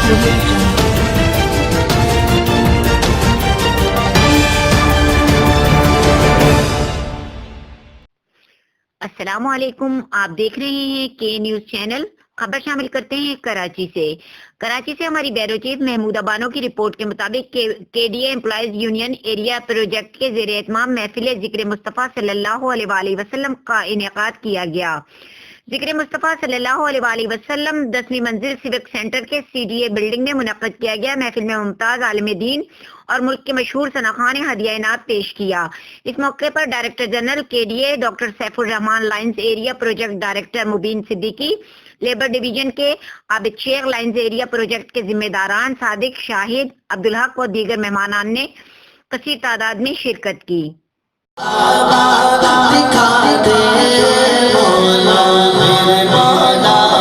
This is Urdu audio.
audio jungle. السلام علیکم، آپ دیکھ رہے ہیں کے نیوز چینل۔ خبر شامل کرتے ہیں کراچی سے۔ کراچی سے ہماری بیورو چیف محمودہ بانو کی رپورٹ کے مطابق کے ڈی اے امپلائیز یونین ایریا پروجیکٹ کے زیر اہتمام محفل ذکر مصطفیٰ صلی اللہ علیہ وآلہ وسلم کا انعقاد کیا گیا۔ ذکر مصطفیٰ صلی اللہ علیہ وآلہ وسلم 10ویں منزل سیوک سینٹر کے سی ڈی اے بلڈنگ میں منعقد کیا گیا۔ محفل میں ممتاز عالم دین اور ملک کے مشہور ثناخواہ نے ہدیہ انعام پیش کیا۔ اس موقع پر director general K D A doctor Saif ur-Rehman, lines area project director Mubeen Siddiqui, labour division کے عابد شیخ، لائنز ایریا پروجیکٹ کے ذمہ داران صادق، شاہد، عبدالحق و دیگر مہمانان نے کثیر تعداد میں شرکت کی۔ دکھا دے مولا میرے مولا